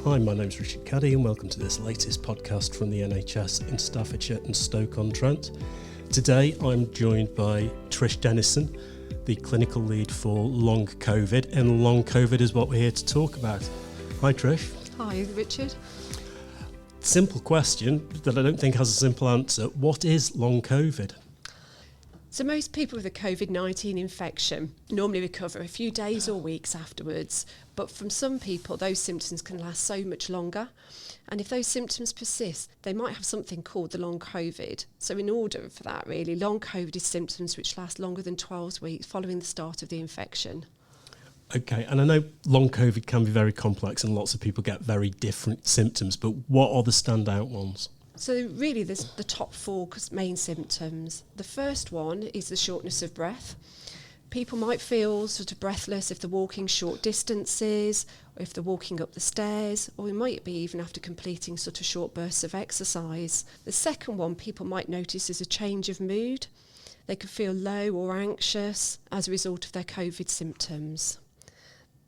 Hi, my name's Richard Caddy and welcome to this latest podcast from the NHS in Staffordshire and Stoke-on-Trent. Today I'm joined by Trish Denison, the clinical lead for long COVID, and long COVID is what we're here to talk about. Hi Trish. Hi Richard. Simple question that I don't think has a simple answer. What is long COVID? So most people with a COVID-19 infection normally recover a few days or weeks afterwards, but from some people those symptoms can last so much longer, and if those symptoms persist they might have something called the long COVID. So in order for that really, long COVID is symptoms which last longer than 12 weeks following the start of the infection. Okay, and I know long COVID can be very complex and lots of people get very different symptoms, but what are the standout ones? So really there's the top four main symptoms. The first one is the shortness of breath. People might feel sort of breathless if they're walking short distances, or if they're walking up the stairs, or it might be even after completing sort of short bursts of exercise. The second one people might notice is a change of mood. They could feel low or anxious as a result of their COVID symptoms.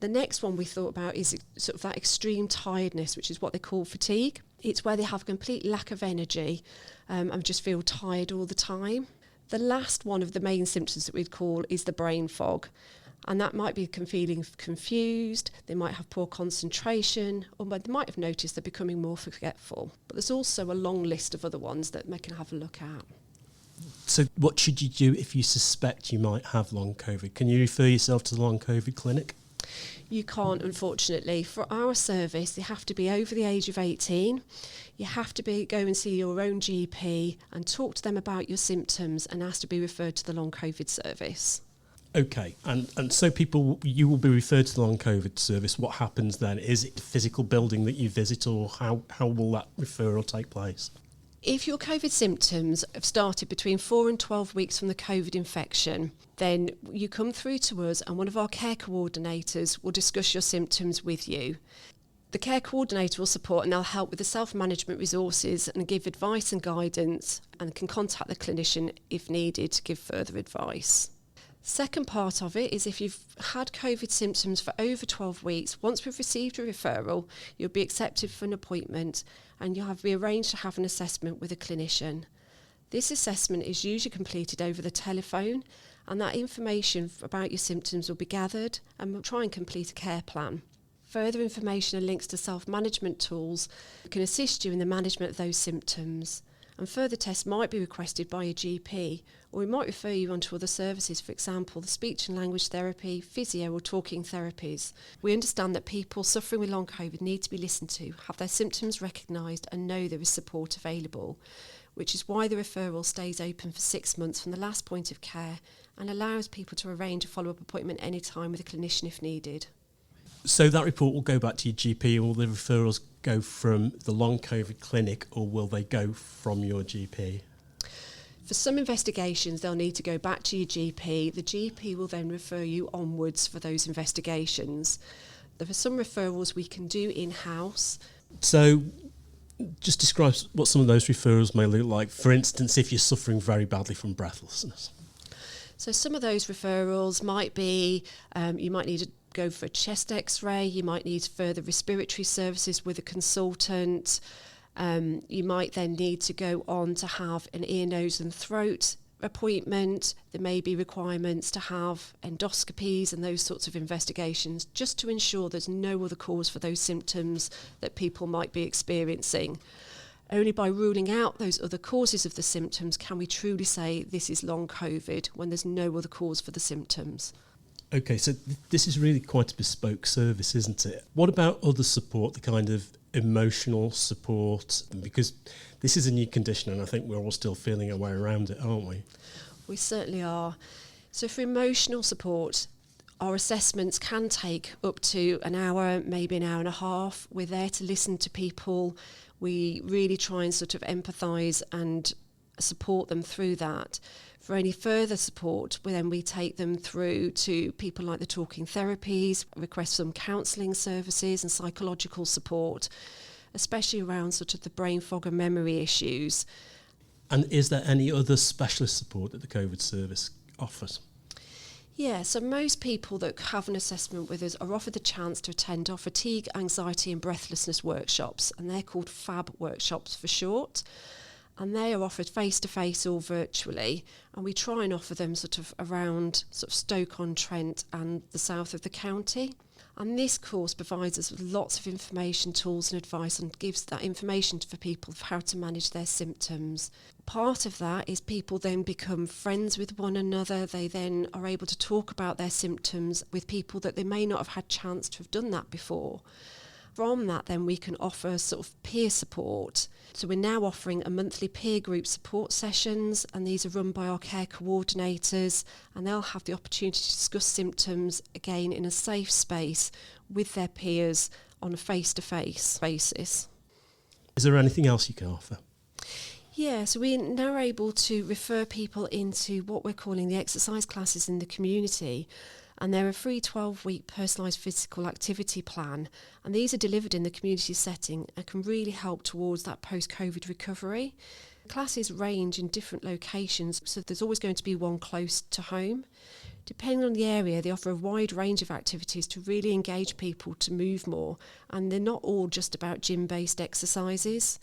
The next one we thought about is sort of that extreme tiredness, which is what they call fatigue. It's where they have a complete lack of energy and just feel tired all the time. The last one of the main symptoms that we'd call is the brain fog. And that might be feeling confused, they might have poor concentration, or they might have noticed they're becoming more forgetful. But there's also a long list of other ones that they can have a look at. So what should you do if you suspect you might have long COVID? Can you refer yourself to the long COVID clinic? You can't, unfortunately. For our service, you have to be over the age of 18. You have to go and see your own GP and talk to them about your symptoms and ask to be referred to the long COVID service. Okay, and so you will be referred to the long COVID service. What happens then? Is it the physical building that you visit, or how will that referral take place? If your COVID symptoms have started between 4 and 12 weeks from the COVID infection, then you come through to us and one of our care coordinators will discuss your symptoms with you. The care coordinator will support and they'll help with the self-management resources and give advice and guidance, and can contact the clinician if needed to give further advice. Second part of it is if you've had COVID symptoms for over 12 weeks, once we've received a referral, you'll be accepted for an appointment and you'll have rearranged to have an assessment with a clinician. This assessment is usually completed over the telephone, and that information about your symptoms will be gathered and we'll try and complete a care plan. Further information and links to self-management tools can assist you in the management of those symptoms. And further tests might be requested by your GP, or we might refer you on to other services, for example, the speech and language therapy, physio or talking therapies. We understand that people suffering with long COVID need to be listened to, have their symptoms recognised and know there is support available, which is why the referral stays open for 6 months from the last point of care and allows people to arrange a follow-up appointment any time with a clinician if needed. So that report will go back to your GP, or will the referrals go from the long COVID clinic, or will they go from your GP? For some investigations, they'll need to go back to your GP. The GP will then refer you onwards for those investigations. There are some referrals we can do in-house. So just describe what some of those referrals may look like. For instance, if you're suffering very badly from breathlessness. So some of those referrals might be, you might need to go for a chest x-ray, you might need further respiratory services with a consultant, you might then need to go on to have an ear, nose and throat appointment. There may be requirements to have endoscopies and those sorts of investigations just to ensure there's no other cause for those symptoms that people might be experiencing. Only by ruling out those other causes of the symptoms can we truly say this is long COVID, when there's no other cause for the symptoms. Okay, so this is really quite a bespoke service, isn't it? What about other support, the kind of emotional support? Because this is a new condition and I think we're all still feeling our way around it, aren't we? We certainly are. So for emotional support, our assessments can take up to an hour, maybe an hour and a half. We're there to listen to people. We really try and sort of empathise and support them through that. For any further support, we take them through to people like the talking therapies, request some counselling services and psychological support, especially around sort of the brain fog and memory issues. And is there any other specialist support that the COVID service offers? Yeah, so most people that have an assessment with us are offered the chance to attend our fatigue, anxiety and breathlessness workshops, and they're called FAB workshops for short. And they are offered face-to-face or virtually, and we try and offer them sort of around sort of Stoke-on-Trent and the south of the county. And this course provides us with lots of information, tools and advice, and gives that information for people of how to manage their symptoms. Part of that is people then become friends with one another. They then are able to talk about their symptoms with people that they may not have had chance to have done that before. From that, then we can offer sort of peer support. So we're now offering a monthly peer group support sessions, and these are run by our care coordinators, and they'll have the opportunity to discuss symptoms again in a safe space with their peers on a face-to-face basis. Is there anything else you can offer? Yeah, so we're now able to refer people into what we're calling the exercise classes in the community. And they're a free 12-week personalised physical activity plan. And these are delivered in the community setting and can really help towards that post-COVID recovery. Classes range in different locations, so there's always going to be one close to home. Depending on the area, they offer a wide range of activities to really engage people to move more. And they're not all just about gym-based exercises.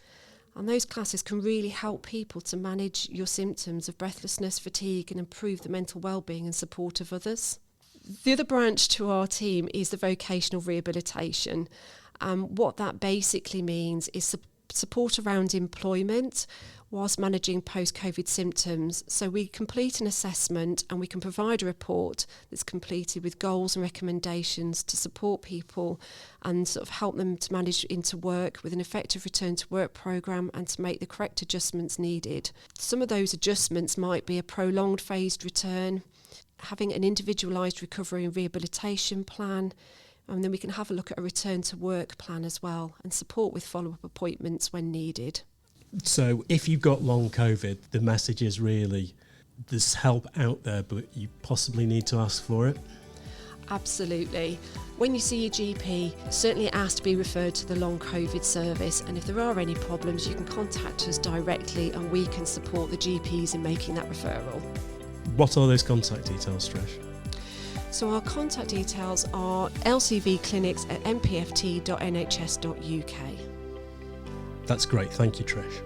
And those classes can really help people to manage your symptoms of breathlessness, fatigue, and improve the mental well-being and support of others. The other branch to our team is the vocational rehabilitation. What that basically means is support around employment whilst managing post-COVID symptoms. So we complete an assessment and we can provide a report that's completed with goals and recommendations to support people and sort of help them to manage into work with an effective return to work programme and to make the correct adjustments needed. Some of those adjustments might be a prolonged phased return, having an individualised recovery and rehabilitation plan, and then we can have a look at a return to work plan as well and support with follow-up appointments when needed. So if you've got long COVID, the message is really there's help out there, but you possibly need to ask for it? Absolutely. When you see your GP, certainly ask to be referred to the long COVID service, and if there are any problems, you can contact us directly and we can support the GPs in making that referral. What are those contact details, Trish? So our contact details are lcvclinics@mpft.nhs.uk. That's great. Thank you, Trish.